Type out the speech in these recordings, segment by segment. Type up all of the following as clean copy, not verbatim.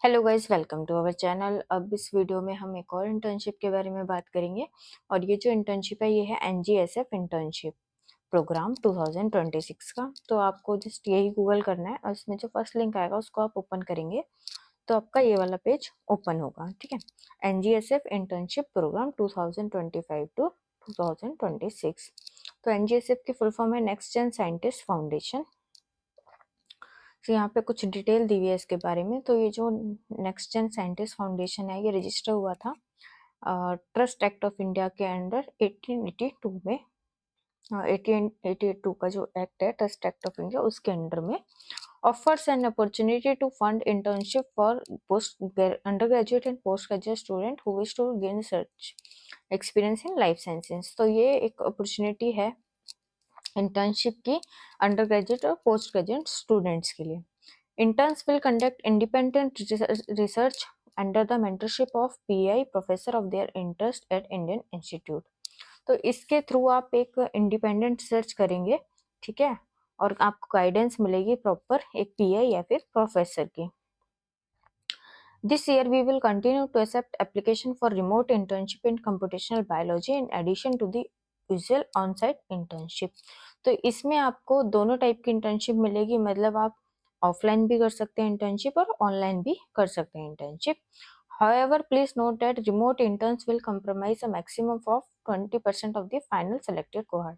Hello guys, welcome to our channel. अब इस video में हम एक और इंटर्नशिप के बारे में बात करेंगे और ये जो इंटर्नशिप है ये है एनजीएसएफ इंटर्नशिप प्रोग्राम 2026 का। तो आपको जस्ट यही गूगल करना है और इसमें जो फर्स्ट लिंक आएगा उसको आप ओपन करेंगे तो आपका ये वाला पेज ओपन होगा। ठीक है, एनजीएसएफ इंटर्नशिप प्रोग्राम 2025 टू 2026। तो एनजीएसएफ की फुल फॉर्म है नेक्स्ट जेन साइंटिस्ट फाउंडेशन। तो यहाँ पे कुछ डिटेल दी हुई है इसके बारे में। तो ये जो नेक्स्ट जेन साइंटिस्ट फाउंडेशन है ये रजिस्टर हुआ था ट्रस्ट एक्ट ऑफ इंडिया के अंडर 1882 में। 1882 का जो एक्ट है ट्रस्ट एक्ट ऑफ इंडिया उसके अंडर में offers an opportunity to fund internship for post undergraduate and post graduate student who wish to gain research experience in life sciences. तो ये एक अपॉर्चुनिटी है इंटर्नशिप की undergraduate और post graduate students के लिए। Interns will conduct independent research under the mentorship of PI professor of their interest at Indian Institute। तो इसके थ्रू आप एक इंडिपेंडेंट रिसर्च करेंगे, ठीक है, और आपको गाइडेंस मिलेगी प्रॉपर एक पीआई या फिर प्रोफेसर की। This year we will continue to accept application for remote internship in computational biology in addition to the usual on-site internship। तो इसमें आपको दोनों टाइप की इंटर्नशिप मिलेगी, मतलब आप ऑफलाइन भी कर सकते हैं इंटर्नशिप और ऑनलाइन भी कर सकते हैं internship. However, please note that remote interns will comprise a maximum of 20% of the final selected cohort।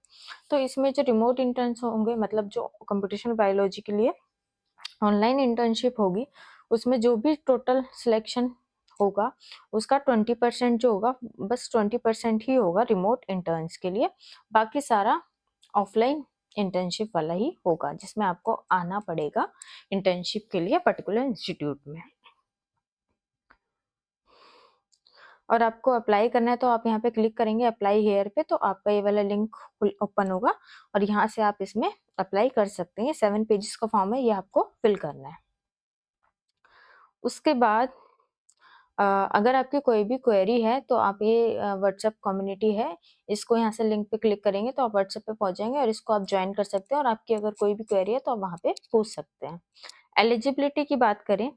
तो इसमें जो रिमोट इंटर्न्स होंगे, मतलब जो कंप्यूटेशनल बायोलॉजी के लिए ऑनलाइन इंटर्नशिप होगी, उसमें जो भी टोटल सिलेक्शन होगा उसका 20% जो होगा, बस 20% ही होगा रिमोट इंटर्न्स के लिए। बाकी सारा ऑफलाइन इंटर्नशिप वाला ही होगा जिसमें आपको आना पड़ेगा इंटर्नशिप के लिए पर्टिकुलर इंस्टीट्यूट में। और आपको अप्लाई करना है तो आप यहाँ पे क्लिक करेंगे अप्लाई हेयर पे, तो आपका ये वाला लिंक ओपन होगा और यहाँ से आप इसमें अप्लाई कर सकते हैं। 7 पेजेस का फॉर्म है, ये आपको फिल करना है। उसके बाद अगर आपकी कोई भी क्वेरी है तो आप ये व्हाट्सएप कम्युनिटी है, इसको यहाँ से लिंक पे क्लिक करेंगे तो आप व्हाट्सएप पे पहुंच जाएंगे और इसको आप ज्वाइन कर सकते हैं और आपकी अगर कोई भी क्वेरी है तो आप वहाँ पे पूछ सकते हैं। एलिजिबिलिटी की बात करें,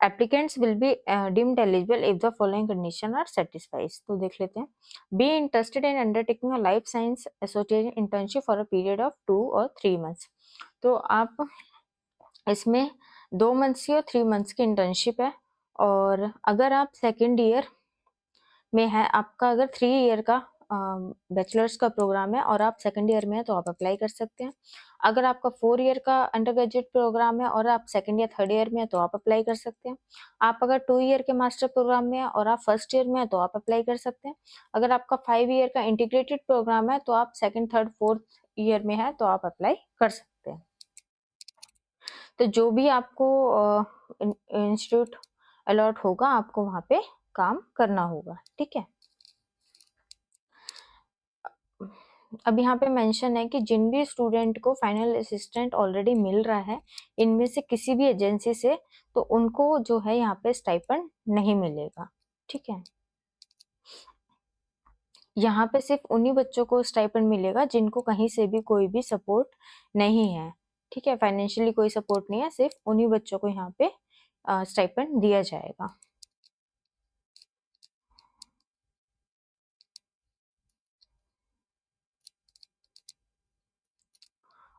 applicants will be deemed eligible if the following condition are satisfied. तो देख लेते हैं। Be interested in undertaking a life science associated internship for a period of 2 और 3 मंथ्स। तो आप इसमें 2 मंथ्स की और 3 मंथ्स की इंटर्नशिप है। और अगर आप सेकेंड ईयर में है, आपका अगर 3 ईयर का बैचलर्स का प्रोग्राम है और आप सेकेंड ईयर में है तो आप अप्लाई कर सकते हैं। अगर आपका 4 ईयर का अंडर ग्रेजुएट प्रोग्राम है और आप सेकेंड या थर्ड ईयर में है तो आप अप्लाई कर सकते हैं। आप अगर 2 ईयर के मास्टर प्रोग्राम में है और आप फर्स्ट ईयर में है तो आप अप्लाई कर सकते हैं। अगर आपका 5 ईयर का इंटीग्रेटेड प्रोग्राम है तो आप सेकेंड थर्ड फोर्थ ईयर में है तो आप अप्लाई कर सकते हैं। तो जो भी आपको इंस्टीट्यूट अलॉट होगा आपको वहाँ पे काम करना होगा, ठीक है। अब यहाँ पे मेंशन है कि जिन भी स्टूडेंट को फाइनल असिस्टेंट ऑलरेडी मिल रहा है इनमें से किसी भी एजेंसी से, तो उनको जो है यहाँ पे स्टाइपेंड नहीं मिलेगा, ठीक है। यहाँ पे सिर्फ उन्हीं बच्चों को स्टाइपेंड मिलेगा जिनको कहीं से भी कोई भी सपोर्ट नहीं है, ठीक है। फाइनेंशियली कोई सपोर्ट नहीं है, सिर्फ उन्हीं बच्चों को यहाँ पे स्टाइपेंड दिया जाएगा।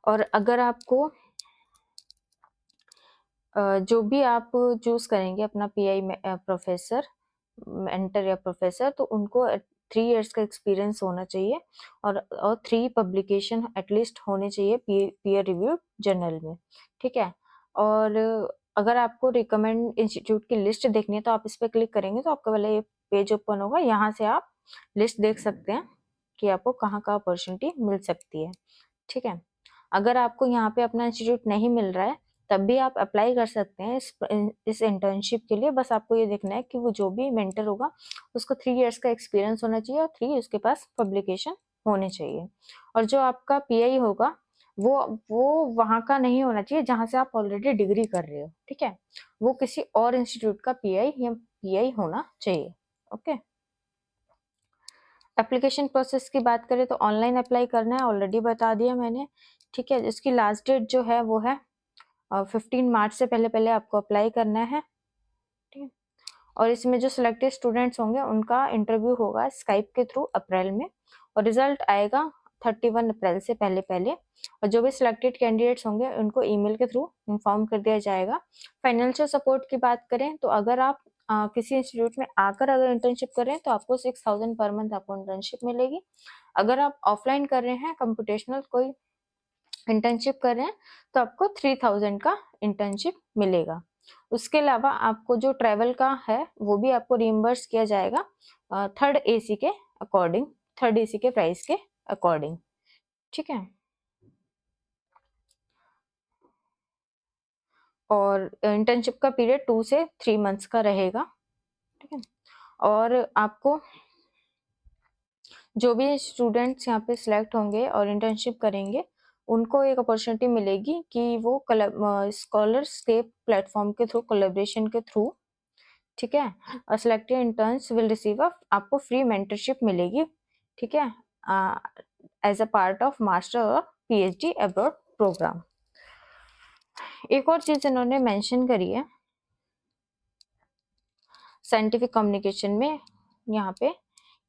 और अगर आपको जो भी आप चूज करेंगे अपना पीआई प्रोफेसर, मेंटर या प्रोफेसर, तो उनको 3 इयर्स का एक्सपीरियंस होना चाहिए और 3 पब्लिकेशन एटलीस्ट होने चाहिए पीयर रिव्यू जर्नल में, ठीक है। और अगर आपको रिकमेंड इंस्टीट्यूट की लिस्ट देखनी है तो आप इस पर क्लिक करेंगे तो आपका वाला ये पेज ओपन होगा। यहाँ से आप लिस्ट देख सकते हैं कि आपको कहाँ कहाँ अपॉर्चुनिटी मिल सकती है, ठीक है। अगर आपको यहाँ पे अपना इंस्टीट्यूट नहीं मिल रहा है तब भी आप अप्लाई कर सकते हैं इस इंटर्नशिप के लिए। बस आपको ये देखना है कि वो जो भी मेंटर होगा उसको 3 इयर्स का एक्सपीरियंस होना चाहिए और 3 उसके पास पब्लिकेशन होने चाहिए। और जो आपका पीआई होगा वो वहाँ का नहीं होना चाहिए जहाँ से आप ऑलरेडी डिग्री कर रहे हो, ठीक है। वो किसी और इंस्टीट्यूट का पीआई या पीआई होना चाहिए, ओके। एप्लीकेशन प्रोसेस की बात करें तो ऑनलाइन अप्लाई करना है, ऑलरेडी बता दिया मैंने, ठीक है। इसकी लास्ट डेट जो है वो है 15 मार्च से पहले पहले आपको अप्लाई करना है। ठीक है। और इसमें जो सिलेक्टेड स्टूडेंट्स होंगे उनका इंटरव्यू होगा स्काइप के थ्रू अप्रैल में, और रिजल्ट आएगा 31 अप्रैल से पहले पहले। और जो भी सिलेक्टेड कैंडिडेट्स होंगे उनको ईमेल के थ्रू इन्फॉर्म कर दिया जाएगा। फाइनेंशियल सपोर्ट की बात करें तो अगर आप किसी इंस्टीट्यूट में आकर अगर इंटर्नशिप कर रहे हैं तो आपको 6000 पर मंथ आपको इंटर्नशिप मिलेगी। अगर आप ऑफलाइन कर रहे हैं, कंप्यूटेशनल कोई इंटर्नशिप कर रहे हैं, तो आपको 3000 का इंटर्नशिप मिलेगा। उसके अलावा आपको जो ट्रैवल का है वो भी आपको रिइम्बर्स किया जाएगा थर्ड एसी के अकॉर्डिंग, थर्ड एसी के प्राइस के अकॉर्डिंग। ठीक है। और इंटर्नशिप का पीरियड 2 से 3 मंथ्स का रहेगा। ठीक है। और आपको जो भी स्टूडेंट्स यहाँ पे सिलेक्ट होंगे और इंटर्नशिप करेंगे उनको एक अपॉर्चुनिटी मिलेगी कि वो स्कॉलर्स के प्लेटफॉर्म के थ्रू, कोलैबोरेशन के थ्रू, ठीक है, सिलेक्टेड इंटर्न्स विल रिसीव आपको फ्री मेंटरशिप मिलेगी। ठीक है, as a part of master और पीएचडी अब्रॉड प्रोग्राम। एक और चीज इन्होंने मेंशन करी है साइंटिफिक कम्युनिकेशन में यहाँ पे,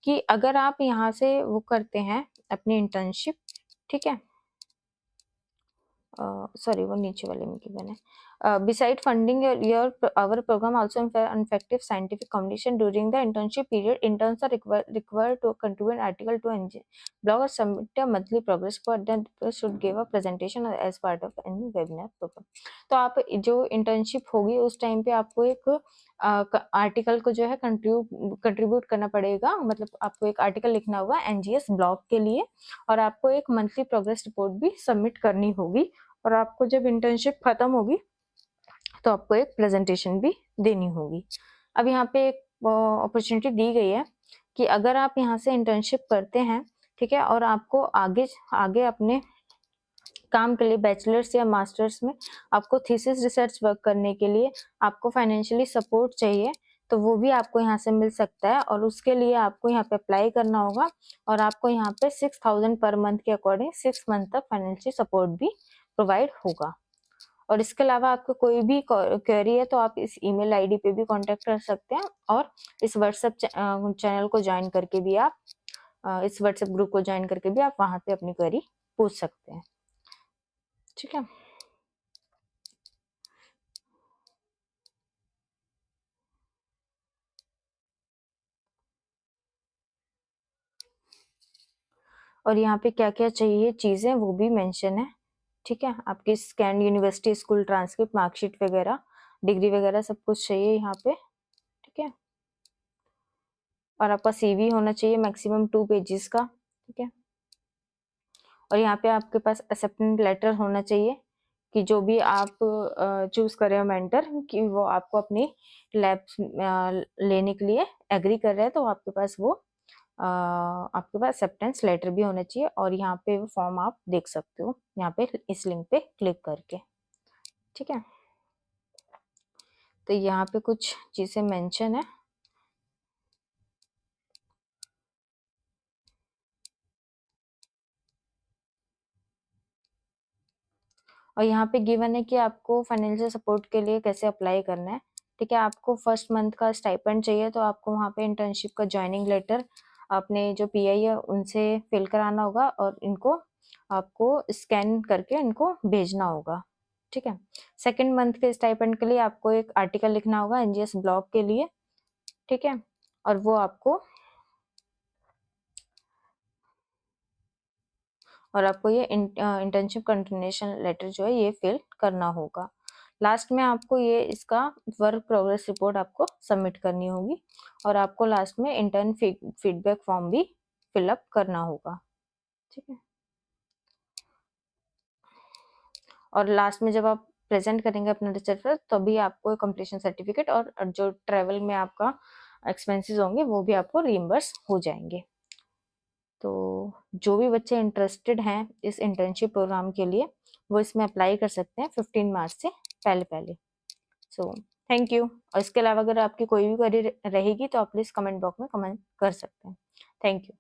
कि अगर आप यहाँ से वो करते हैं अपनी इंटर्नशिप, ठीक है, सॉरी वो नीचे वाले में गिवन है, beside funding our program also effective scientific communication during the internship period, interns are required to contribute article to NG blog or submit a monthly progress report, then should give a presentation as part of any webinar program। तो आप जो internship होगी उस time पे आपको एक article को जो है कंट्रीब्यूट करना पड़ेगा, मतलब आपको एक आर्टिकल लिखना होगा एनजीएस ब्लॉग के लिए, और आपको एक मंथली प्रोग्रेस रिपोर्ट भी सबमिट करनी होगी, और आपको जब इंटर्नशिप खत्म होगी तो आपको एक प्रेजेंटेशन भी देनी होगी। अब यहाँ पे एक अपॉर्चुनिटी दी गई है कि अगर आप यहाँ से इंटर्नशिप करते हैं, ठीक है, और आपको आगे आगे अपने काम के लिए बैचलर्स या मास्टर्स में आपको थीसिस रिसर्च वर्क करने के लिए आपको फाइनेंशियली सपोर्ट चाहिए, तो वो भी आपको यहाँ से मिल सकता है, और उसके लिए आपको यहाँ पे अप्लाई करना होगा, और आपको यहाँ पे 6000 पर मंथ के अकॉर्डिंग 6 मंथ तक फाइनेंशियल सपोर्ट भी प्रोवाइड होगा। और इसके अलावा आपको कोई भी क्वेरी है तो आप इस ईमेल आईडी पे भी कांटेक्ट कर सकते हैं, और इस व्हाट्सएप चैनल को ज्वाइन करके भी आप इस व्हाट्सएप ग्रुप को ज्वाइन करके भी आप वहां पे अपनी क्वेरी पूछ सकते हैं। ठीक है। और यहाँ पे क्या क्या चाहिए चीजें वो भी मेंशन है। ठीक है, आपकी scan university school transcript, marksheet वगैरह, डिग्री वगैरह सब कुछ चाहिए यहाँ पे। ठीक है, और आपका सीवी होना चाहिए मैक्सिमम 2 पेजेस का। ठीक है, और यहाँ पे आपके पास एक्सेप्टेंस लेटर होना चाहिए कि जो भी आप चूज करें मेंटर, कि वो आपको अपनी लैब लेने के लिए एग्री कर रहे हैं, तो आपके पास वो आपके पास एक्सेप्टेंस लेटर भी होना चाहिए, और यहाँ पे वो फॉर्म आप देख सकते हो यहाँ पे इस लिंक पे क्लिक करके। ठीक है, तो यहाँ पे कुछ चीजें मेंशन है। और यहाँ पे गिवन है कि आपको फाइनेंशियल सपोर्ट के लिए कैसे अप्लाई करना है। ठीक है, आपको फर्स्ट मंथ का स्टाइपेंड चाहिए, तो आपको वहाँ पे इंटर्नशिप का ज्वाइनिंग लेटर अपने जो पीआई है उनसे फिल कराना होगा, और इनको आपको स्कैन करके इनको भेजना होगा। ठीक है, सेकेंड मंथ के स्टाइपेंड के लिए आपको एक आर्टिकल लिखना होगा एनजीएस ब्लॉग के लिए। ठीक है, और वो आपको ये इंटर्नशिप कंटिन्यूएशन लेटर जो है ये फिल करना होगा। लास्ट में आपको ये इसका वर्क प्रोग्रेस रिपोर्ट आपको सबमिट करनी होगी, और आपको लास्ट में इंटर्न फीडबैक फॉर्म भी फिलअप करना होगा। ठीक है, और लास्ट में जब आप प्रेजेंट करेंगे अपना रिसर्च तभी आपको कंप्लीशन सर्टिफिकेट और जो ट्रेवल में आपका एक्सपेंसेस होंगे वो भी आपको रिइम्बर्स हो जाएंगे। तो जो भी बच्चे इंटरेस्टेड हैं इस इंटर्नशिप प्रोग्राम के लिए वो इसमें अप्लाई कर सकते हैं 15 मार्च से पहले पहले। So thank you. और इसके अलावा अगर आपकी कोई भी क्वेरी रहेगी तो आप प्लीज़ कमेंट बॉक्स में कमेंट कर सकते हैं। Thank you.